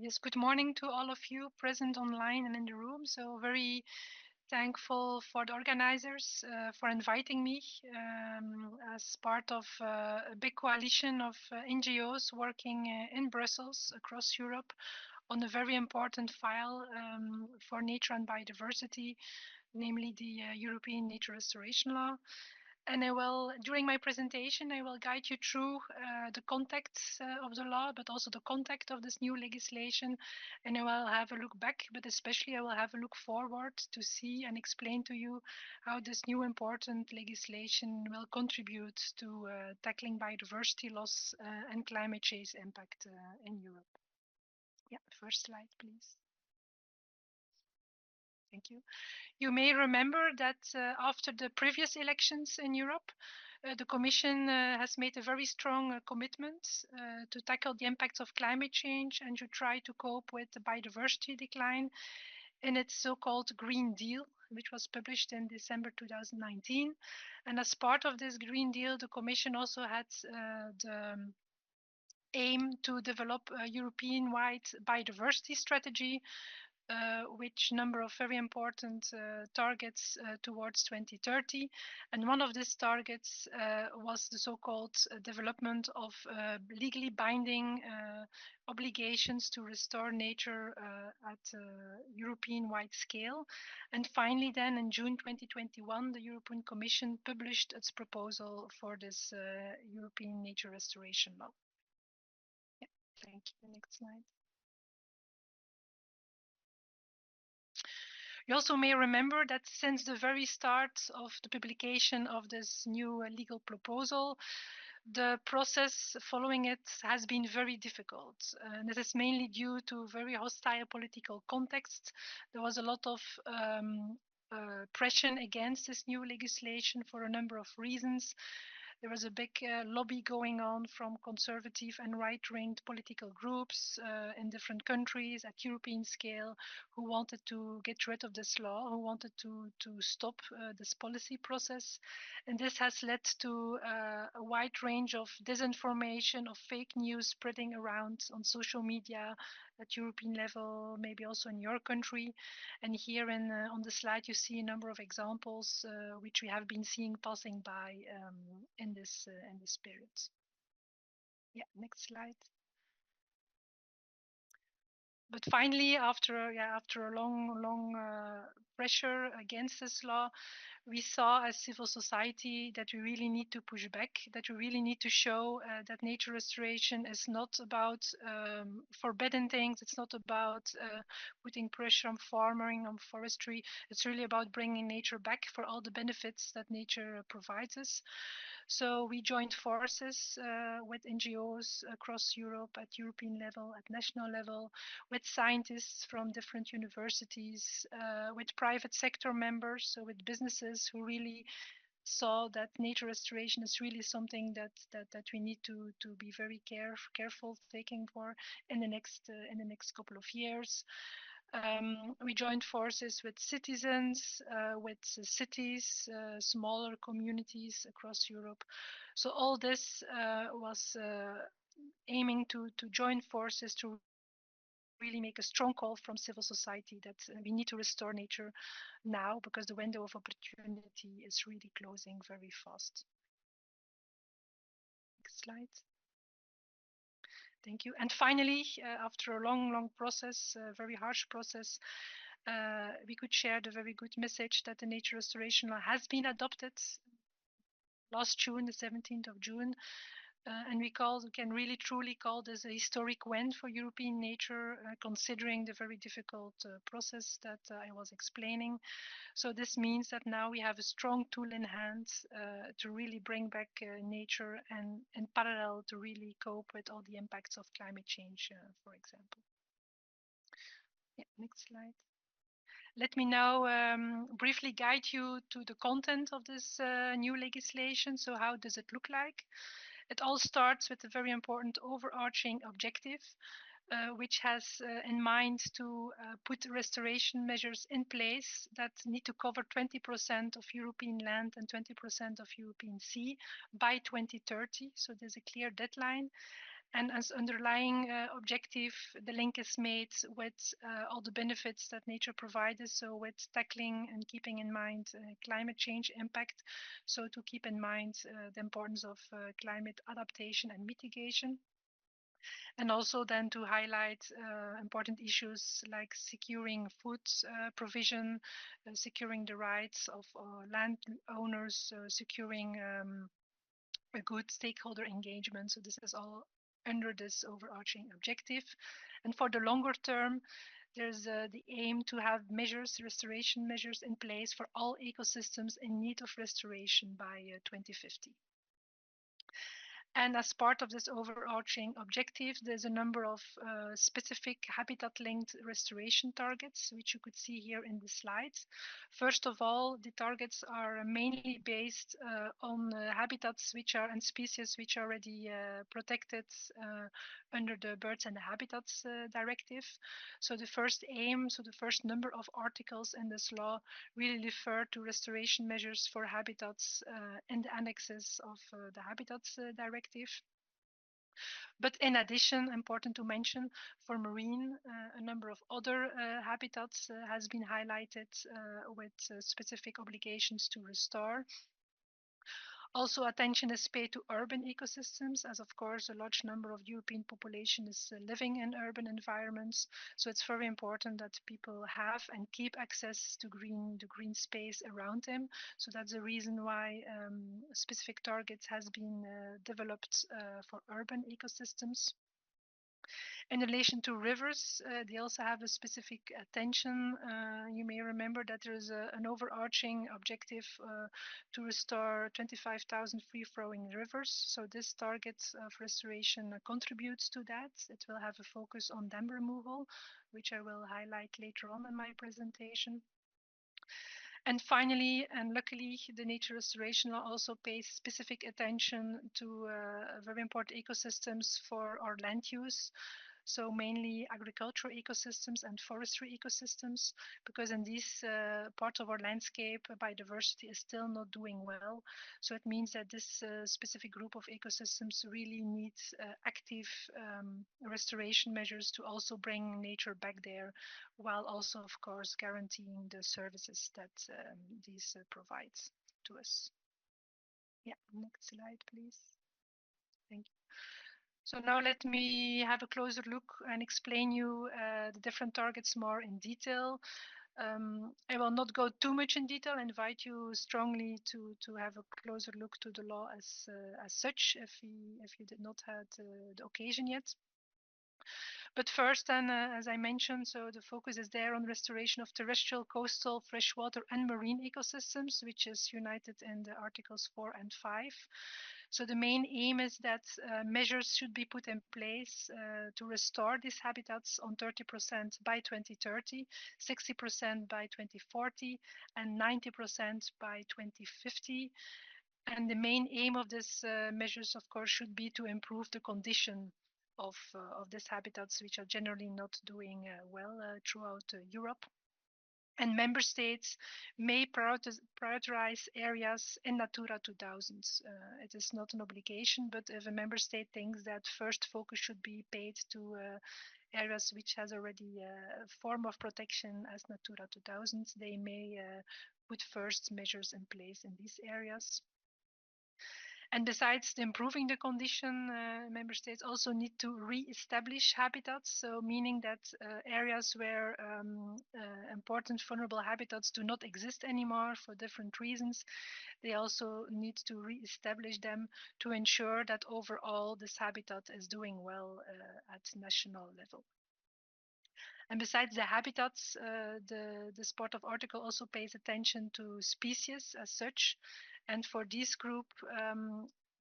Yes, good morning to all of you present online and in the room. So very thankful for the organizers for inviting me as part of a big coalition of NGOs working in Brussels across Europe on a very important file for nature and biodiversity, namely the European Nature Restoration Law. And during my presentation, I will guide you through the context of the law, but also the context of this new legislation. And I will have a look back, but especially I will have a look forward to see and explain to you how this new important legislation will contribute to tackling biodiversity loss and climate change impact in Europe. Yeah, first slide, please. Thank you. You may remember that after the previous elections in Europe, the Commission has made a very strong commitment to tackle the impacts of climate change and to try to cope with the biodiversity decline in its so-called Green Deal, which was published in December 2019. And as part of this Green Deal, the Commission also had the aim to develop a European-wide biodiversity strategy which number of very important targets towards 2030. And one of these targets was the so-called development of legally binding obligations to restore nature at a European-wide scale. And finally, then in June 2021, the European Commission published its proposal for this European Nature Restoration Law. Yeah, thank you. Next slide. You also may remember that since the very start of the publication of this new legal proposal, the process following it has been very difficult. And this is mainly due to very hostile political context. There was a lot of pressure against this new legislation for a number of reasons. There was a big lobby going on from conservative and right-winged political groups in different countries at European scale who wanted to get rid of this law, who wanted to stop this policy process. And this has led to a wide range of disinformation, of fake news spreading around on social media at European level, maybe also in your country. And here on the slide, you see a number of examples which we have been seeing passing by in this period. Yeah, next slide. But finally, after a long pressure against this law, we saw as civil society that we really need to push back, that we really need to show that nature restoration is not about forbidding things. It's not about putting pressure on farming, on forestry. It's really about bringing nature back for all the benefits that nature provides us. So we joined forces with NGOs across Europe at European level, at national level, with scientists from different universities, with private sector members, so with businesses who really saw that nature restoration is really something that we need to be very careful taking for in the next couple of years. We joined forces with citizens, with cities, smaller communities across Europe. So all this was aiming to join forces to really make a strong call from civil society that we need to restore nature now because the window of opportunity is really closing very fast. Next slide. Thank you. And finally, after a long process, a very harsh process, we could share the very good message that the nature restoration law has been adopted last June, the 17th of June. And we can really truly call this a historic win for European nature, considering the very difficult process that I was explaining. So this means that now we have a strong tool in hand to really bring back nature and in parallel to really cope with all the impacts of climate change, for example. Yeah, next slide. Let me now briefly guide you to the content of this new legislation. So how does it look like? It all starts with a very important overarching objective, which has in mind to put restoration measures in place that need to cover 20% of European land and 20% of European sea by 2030. So there's a clear deadline. And as underlying objective, the link is made with all the benefits that nature provides us. So with tackling and keeping in mind climate change impact. So to keep in mind the importance of climate adaptation and mitigation. And also then to highlight important issues like securing food provision, securing the rights of landowners, securing a good stakeholder engagement. So this is all under this overarching objective. And for the longer term, there's the aim to have measures, restoration measures in place for all ecosystems in need of restoration by 2050. And as part of this overarching objective, there's a number of specific habitat-linked restoration targets, which you could see here in the slides. First of all, the targets are mainly based on habitats which are and species which are already protected under the Birds and the Habitats Directive. So the first aim, so the first number of articles in this law really refer to restoration measures for habitats in the annexes of the Habitats Directive. But in addition, important to mention, for marine, a number of other habitats has been highlighted with specific obligations to restore. Also, attention is paid to urban ecosystems, as of course a large number of European population is living in urban environments. So it's very important that people have and keep access to the green space around them. So that's the reason why specific targets has been developed for urban ecosystems. In relation to rivers, they also have a specific attention. You may remember that there is an overarching objective to restore 25,000 free-flowing rivers. So this target of restoration contributes to that. It will have a focus on dam removal, which I will highlight later on in my presentation. And finally, and luckily, the nature restoration law also pays specific attention to very important ecosystems for our land use. So mainly agricultural ecosystems and forestry ecosystems, because in these parts of our landscape, biodiversity is still not doing well. So it means that this specific group of ecosystems really needs active restoration measures to also bring nature back there, while also, of course, guaranteeing the services that these provides to us. Yeah, next slide, please. Thank you. So now let me have a closer look and explain you the different targets more in detail. I will not go too much in detail. I invite you strongly to have a closer look to the law as such, if you did not have the occasion yet. But first, then, as I mentioned, so the focus is there on restoration of terrestrial, coastal, freshwater, and marine ecosystems, which is united in the Articles 4 and 5. So the main aim is that measures should be put in place to restore these habitats on 30% by 2030, 60% by 2040, and 90% by 2050. And the main aim of these measures, of course, should be to improve the condition of these habitats, which are generally not doing well throughout Europe. And member states may prioritize areas in Natura 2000. It is not an obligation, but if a member state thinks that first focus should be paid to areas which has already a form of protection as Natura 2000, they may put first measures in place in these areas. And besides improving the condition, member states also need to re-establish habitats. So meaning that areas where important vulnerable habitats do not exist anymore for different reasons, they also need to re-establish them to ensure that overall this habitat is doing well at national level. And besides the habitats, this part of article also pays attention to species as such. And for this group,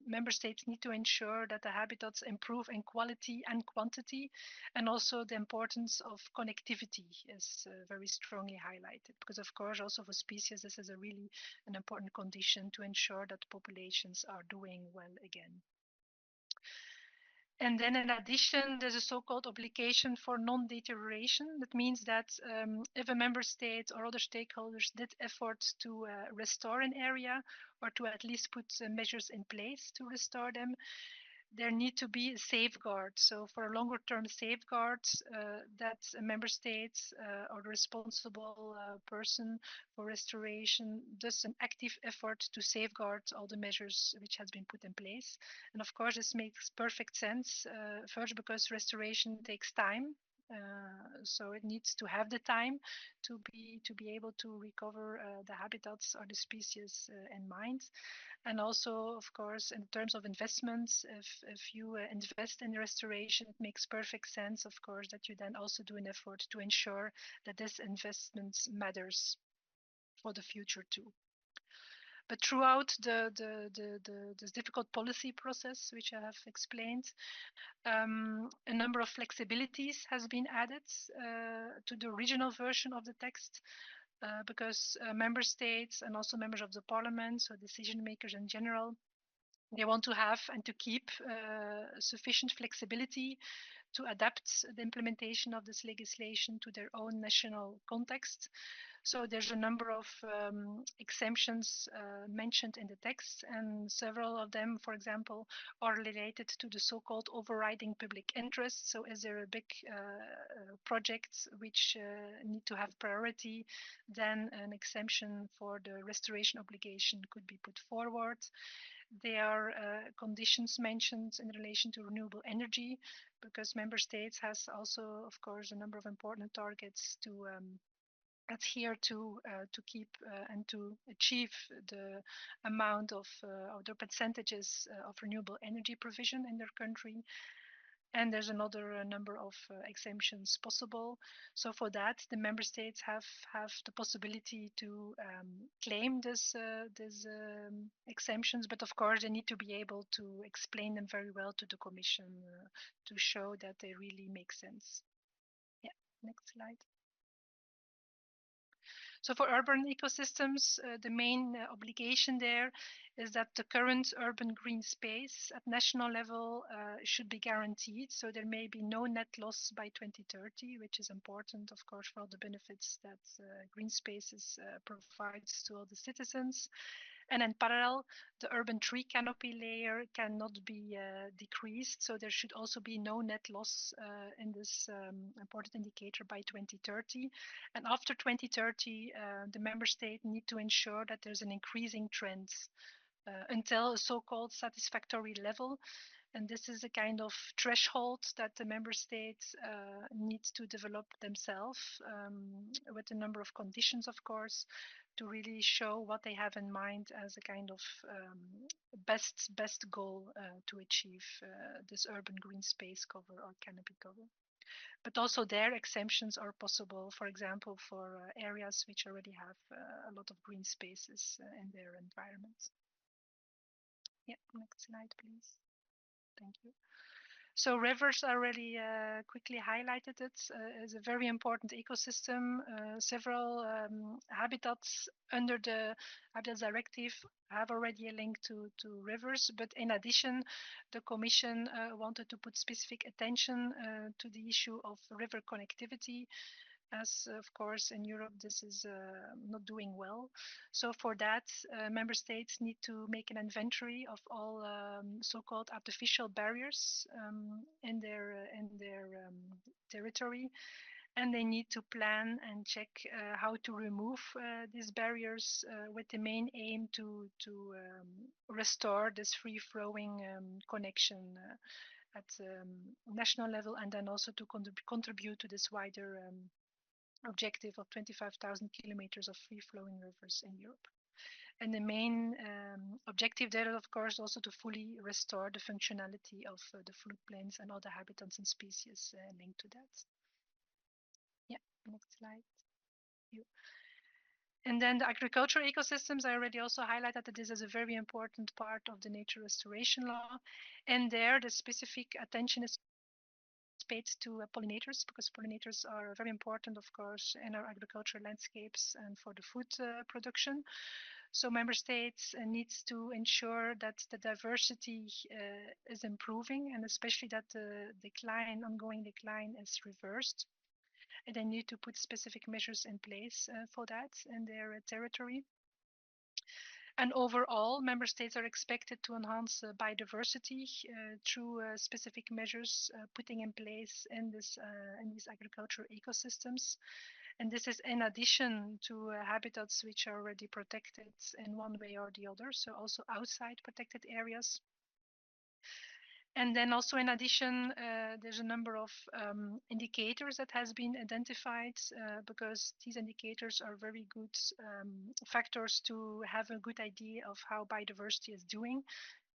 member states need to ensure that the habitats improve in quality and quantity, and also the importance of connectivity is very strongly highlighted, because of course also for species this is a really an important condition to ensure that populations are doing well again. And then in addition, there's a so-called obligation for non-deterioration. That means that if a member state or other stakeholders did efforts to restore an area, or to at least put measures in place to restore them, there need to be safeguards. So for longer term safeguards, that member states or the responsible person for restoration does an active effort to safeguard all the measures which has been put in place. And of course, this makes perfect sense. First, because restoration takes time. So it needs to have the time to be able to recover the habitats or the species in mind. And also, of course, in terms of investments, if you invest in restoration, it makes perfect sense, of course, that you then also do an effort to ensure that this investment matters for the future too. But throughout this difficult policy process, which I have explained, a number of flexibilities has been added to the original version of the text, because member states and also members of the parliament, so decision makers in general, they want to have and to keep sufficient flexibility to adapt the implementation of this legislation to their own national context. So there's a number of exemptions mentioned in the text, and several of them, for example, are related to the so-called overriding public interest. So is there a big project which need to have priority, then an exemption for the restoration obligation could be put forward. There are conditions mentioned in relation to renewable energy, because member states has also, of course, a number of important targets to adhere to keep and to achieve the amount of the percentages of renewable energy provision in their country. And there's another number of exemptions possible. So for that, the member states have the possibility to claim these exemptions, but of course they need to be able to explain them very well to the Commission to show that they really make sense. Yeah, next slide. So for urban ecosystems, the main obligation there is that the current urban green space at national level should be guaranteed. So there may be no net loss by 2030, which is important, of course, for all the benefits that green spaces provides to all the citizens. And in parallel, the urban tree canopy layer cannot be decreased. So there should also be no net loss in this important indicator by 2030. And after 2030, the member state need to ensure that there's an increasing trend until a so-called satisfactory level. And this is a kind of threshold that the member states need to develop themselves, with a number of conditions, of course, to really show what they have in mind as a kind of best goal to achieve this urban green space cover or canopy cover. But also there exemptions are possible, for example, for areas which already have a lot of green spaces in their environment. Yeah, next slide, please. Thank you. So rivers are already quickly highlighted. It is a very important ecosystem. Several habitats under the Habitats Directive have already a link to rivers. But in addition, the Commission wanted to put specific attention to the issue of river connectivity, as of course in Europe this is not doing well. So for that, member states need to make an inventory of all so-called artificial barriers in their territory, and they need to plan and check how to remove these barriers with the main aim to restore this free-flowing connection at national level, and then also to contribute to this wider objective of 25,000 kilometers of free-flowing rivers in Europe. And the main objective there, of course, also to fully restore the functionality of the floodplains and other habitats and species linked to that. Yeah, next slide. You. And then the agricultural ecosystems, I already also highlighted that this is a very important part of the nature restoration law. And there, the specific attention is paid to pollinators, because pollinators are very important, of course, in our agricultural landscapes and for the food production. So member states needs to ensure that the diversity is improving, and especially that the ongoing decline is reversed. And they need to put specific measures in place for that in their territory. And overall, member states are expected to enhance biodiversity through specific measures putting in place in these agricultural ecosystems. And this is in addition to habitats which are already protected in one way or the other, so also outside protected areas. And then also in addition, there's a number of indicators that has been identified because these indicators are very good factors to have a good idea of how biodiversity is doing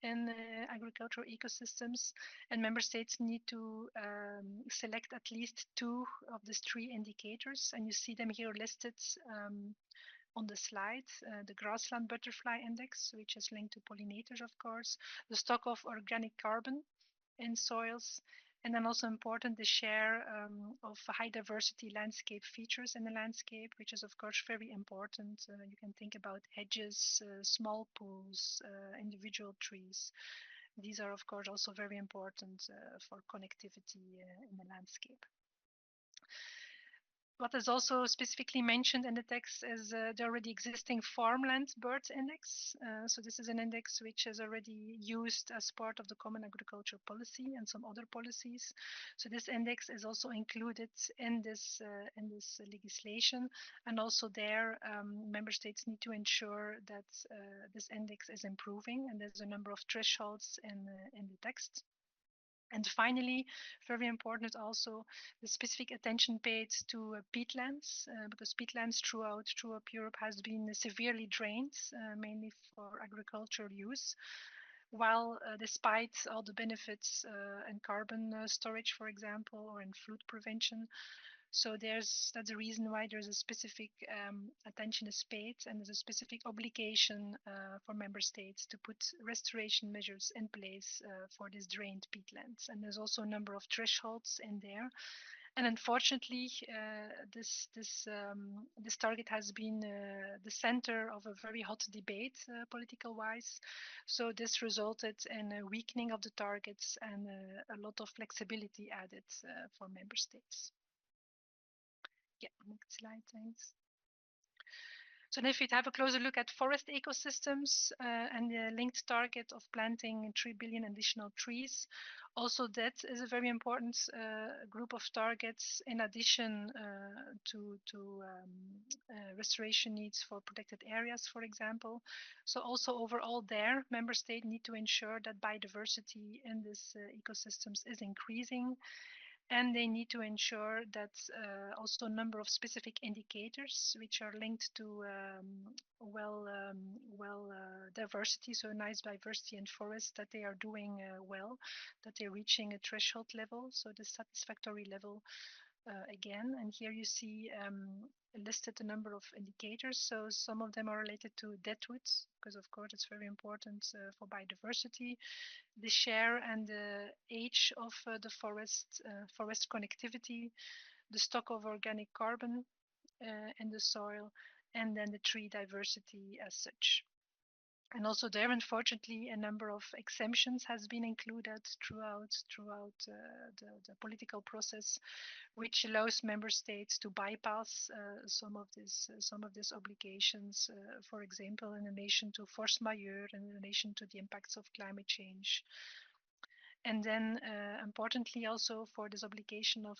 in agricultural ecosystems. And member states need to select at least two of these three indicators. And you see them here listed on the slide, the grassland butterfly index, which is linked to pollinators, of course, the stock of organic carbon in soils, and then also important the share of high diversity landscape features in the landscape, which is of course very important. You can think about hedges, small pools, individual trees. These are of course also very important for connectivity in the landscape. What is also specifically mentioned in the text is the already existing farmland bird index. So this is an index which is already used as part of the common agricultural policy and some other policies. So this index is also included in this legislation, and also there member states need to ensure that this index is improving, and there's a number of thresholds in the text. And finally, very important also the specific attention paid to peatlands, because peatlands throughout Europe has been severely drained, mainly for agricultural use. While despite all the benefits in carbon storage, for example, or in flood prevention, so that's the reason why there's a specific attention is paid, and there's a specific obligation for member states to put restoration measures in place for these drained peatlands. And there's also a number of thresholds in there. And unfortunately, this target has been the center of a very hot debate, political-wise. So this resulted in a weakening of the targets and a lot of flexibility added for member states. Yeah, next slide, thanks. So now if we have a closer look at forest ecosystems and the linked target of planting 3 billion additional trees, also that is a very important group of targets in addition to restoration needs for protected areas, for example. So also overall there, member states need to ensure that biodiversity in these ecosystems is increasing. And they need to ensure that also a number of specific indicators which are linked to diversity, so nice diversity in forests, that they are doing well, that they're reaching a threshold level, so the satisfactory level again. And here you see listed a number of indicators. So some of them are related to deadwoods, because of course it's very important for biodiversity, the share and the age of the forest connectivity, the stock of organic carbon in the soil, and then the tree diversity as such. And also there, unfortunately, a number of exemptions has been included throughout the political process, which allows member states to bypass some of these obligations, for example, in relation to force majeure, in relation to the impacts of climate change. And then importantly also for this obligation of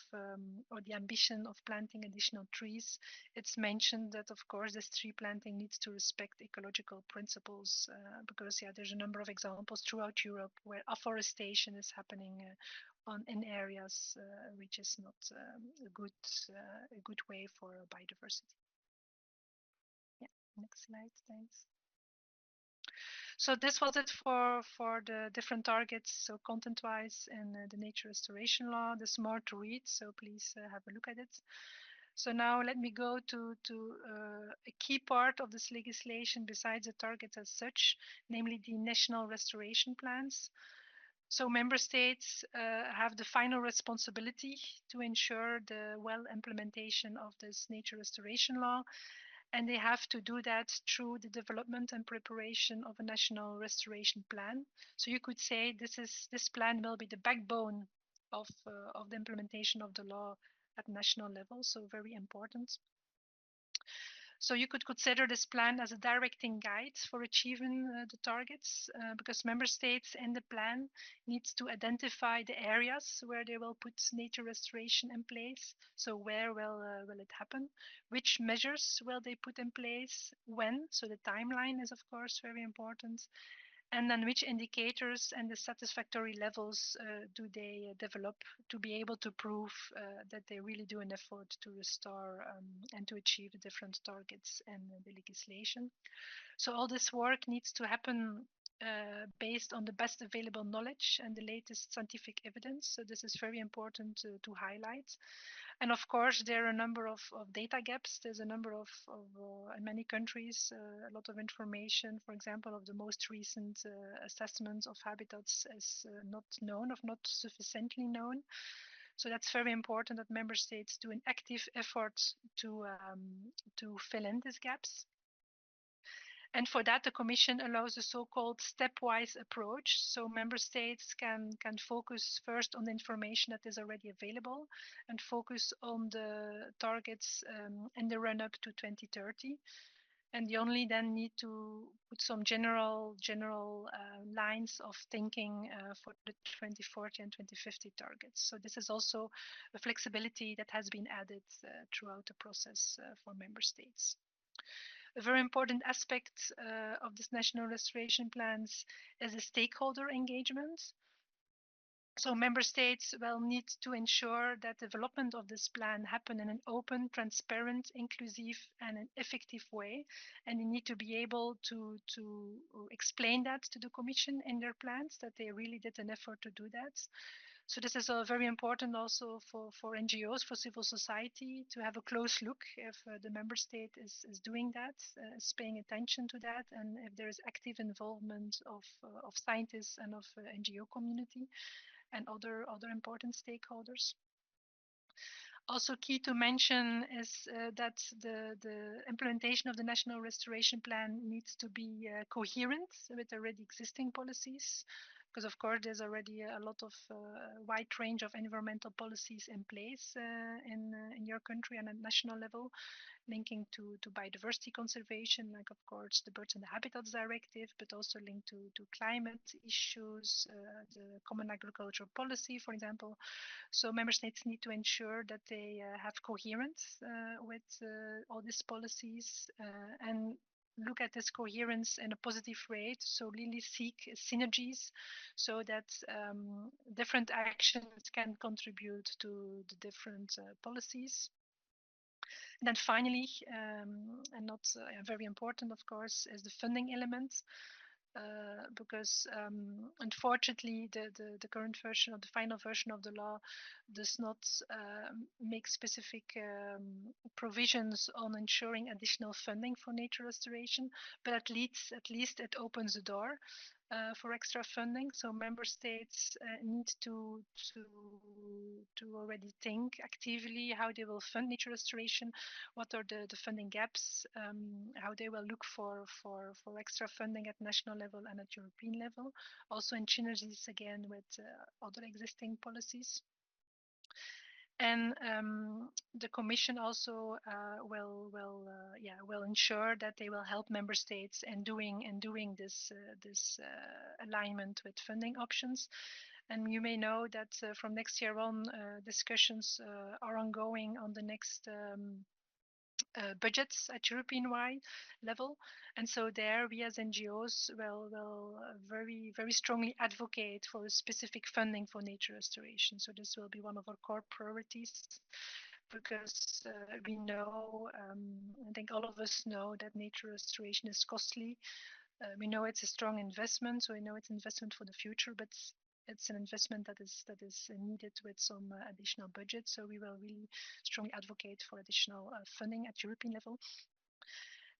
or the ambition of planting additional trees, it's mentioned that of course this tree planting needs to respect ecological principles because there's a number of examples throughout Europe where afforestation is happening in areas which is not a good way for biodiversity. Yeah, next slide, thanks. So this was it for the different targets, so content-wise, and the nature restoration law. There's more to read, so please have a look at it. So now let me go to a key part of this legislation besides the targets as such, namely the national restoration plans. So member states have the final responsibility to ensure the well implementation of this nature restoration law. And they have to do that through the development and preparation of a national restoration plan. So you could say this plan will be the backbone of the implementation of the law at national level, so very important. So you could consider this plan as a directing guide for achieving the targets, because member states in the plan needs to identify the areas where they will put nature restoration in place. So where will it happen? Which measures will they put in place? When? So the timeline is of course very important. And then which indicators and the satisfactory levels do they develop to be able to prove that they really do an effort to restore and to achieve the different targets and the legislation. So all this work needs to happen based on the best available knowledge and the latest scientific evidence. So this is very important to highlight. And of course, there are a number of data gaps. There's a number of in many countries, a lot of information, for example, of the most recent assessments of habitats is not known, or not sufficiently known. So that's very important that member states do an active effort to fill in these gaps. And for that, the Commission allows a so-called stepwise approach. So member states can focus first on the information that is already available and focus on the targets in the run-up to 2030. And you only then need to put some general lines of thinking for the 2040 and 2050 targets. So this is also a flexibility that has been added throughout the process for member states. A very important aspect of this national restoration plans is the stakeholder engagement. So member states will need to ensure that development of this plan happen in an open, transparent, inclusive, and an effective way. And they need to be able to explain that to the Commission in their plans, that they really did an effort to do that. So this is very important also for NGOs, for civil society, to have a close look if the member state is doing that, is paying attention to that, and if there is active involvement of scientists and of NGO community and other important stakeholders. Also key to mention is that the implementation of the National Restoration Plan needs to be coherent with already existing policies, because of course there's already a lot of wide range of environmental policies in place in your country and at national level, linking to biodiversity conservation, like of course the Birds and the Habitats Directive, but also linked to climate issues, the Common Agricultural Policy, for example. So member states need to ensure that they have coherence with all these policies and look at this coherence in a positive way. So really seek synergies so that different actions can contribute to the different policies. And then finally, and not very important, of course, is the funding element. Because unfortunately the current version of the final version of the law does not make specific provisions on ensuring additional funding for nature restoration, but at least it opens the door for extra funding. So member states need to already think actively how they will fund nature restoration, what are the funding gaps, how they will look for extra funding at national level and at European level, also in synergies again with other existing policies. And the Commission also will ensure that they will help member states in doing this alignment with funding options. And you may know that from next year on, discussions are ongoing on the next budgets at European-wide level. And so there we as NGOs will very strongly advocate for specific funding for nature restoration. So this will be one of our core priorities, because we know, I think all of us know that nature restoration is costly. We know it's a strong investment, so we know it's an investment for the future, but it's an investment that is needed with some additional budget. So we will really strongly advocate for additional funding at European level.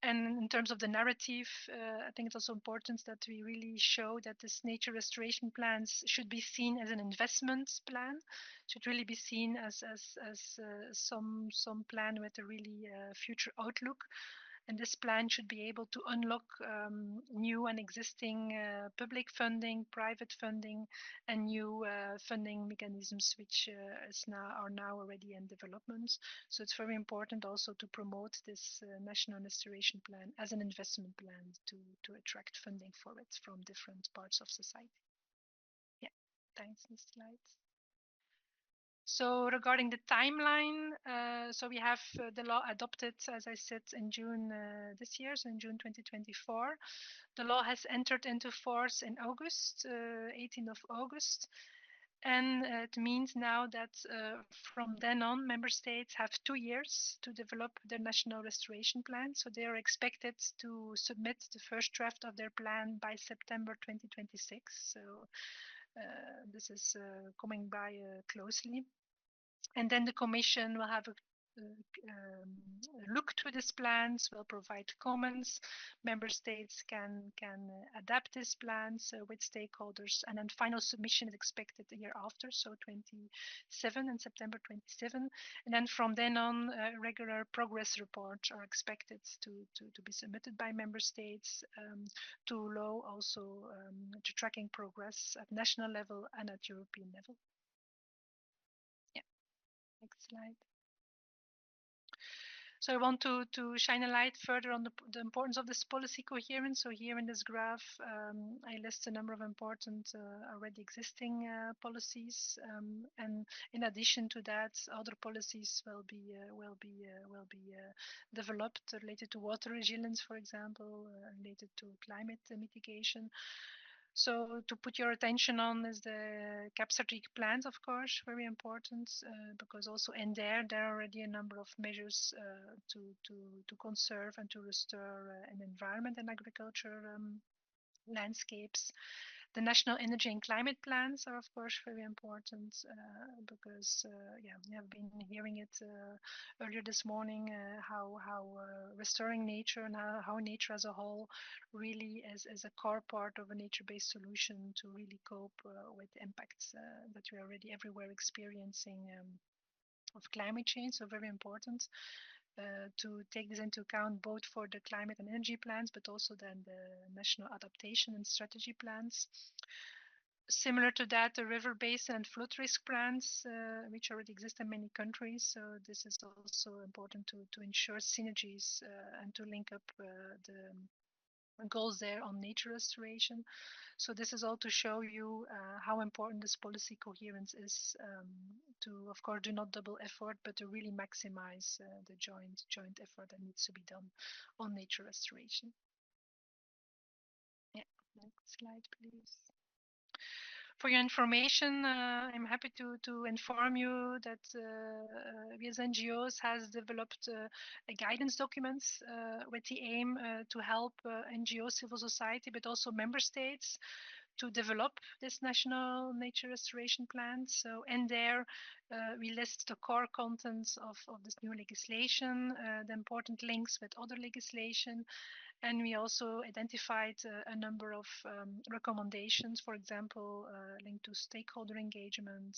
And in terms of the narrative, I think it's also important that we really show that this nature restoration plans should be seen as an investment plan, should really be seen as some plan with a really future outlook. And this plan should be able to unlock new and existing public funding, private funding, and new funding mechanisms which are now already in development. So it's very important also to promote this national restoration plan as an investment plan to attract funding for it from different parts of society. Yeah, thanks. Next slide. So regarding the timeline, so we have the law adopted, as I said, in June this year, so in June 2024. The law has entered into force in August, 18th of August. And it means now that from then on, member states have 2 years to develop their national restoration plan. So they are expected to submit the first draft of their plan by September 2026. So this is coming by closely. And then the Commission will have a look to these plans, will provide comments. Member states can adapt these plans with stakeholders, and then final submission is expected the year after, so 27 and September 27. And then from then on, regular progress reports are expected to be submitted by member states to allow also to tracking progress at national level and at European level. Yeah, next slide. So I want to shine a light further on the importance of this policy coherence. So here in this graph, I list a number of important already existing policies, and in addition to that, other policies will be developed related to water resilience, for example, related to climate mitigation. So to put your attention on is the cap strategic plans, of course, very important, because also in there are already a number of measures to conserve and to restore an environment and agriculture landscapes. The national energy and climate plans are, of course, very important because, yeah, we have been hearing it earlier this morning how restoring nature and how nature as a whole really is a core part of a nature-based solution to really cope with the impacts that we're already everywhere experiencing of climate change. So very important. To take this into account both for the climate and energy plans, but also then the national adaptation and strategy plans. Similar to that, the river basin and flood risk plans, which already exist in many countries. So this is also important to ensure synergies and to link up the goals there on nature restoration. So this is all to show you how important this policy coherence is to, of course, do not double effort, but to really maximize the joint effort that needs to be done on nature restoration. Yeah, next slide, please. For your information, I'm happy to inform you that we as NGOs has developed a guidance document with the aim to help NGO civil society, but also member states to develop this national nature restoration plan. So in there, we list the core contents of this new legislation, the important links with other legislation, and we also identified a number of recommendations, for example, linked to stakeholder engagement,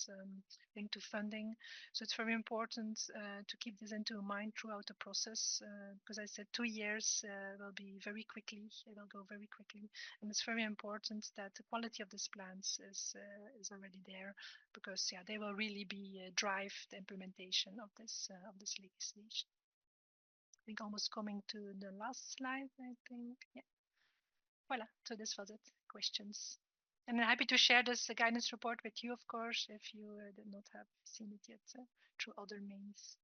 linked to funding. So it's very important to keep this into mind throughout the process, because I said 2 years will be very quickly, it will go very quickly. And it's very important that the quality of these plans is already there, because yeah, they will really be drive the implementation of this legislation. I think almost coming to the last slide, I think. Yeah. Voila. So this was it. Questions. And I'm happy to share this guidance report with you, of course, if you did not have seen it yet through other means.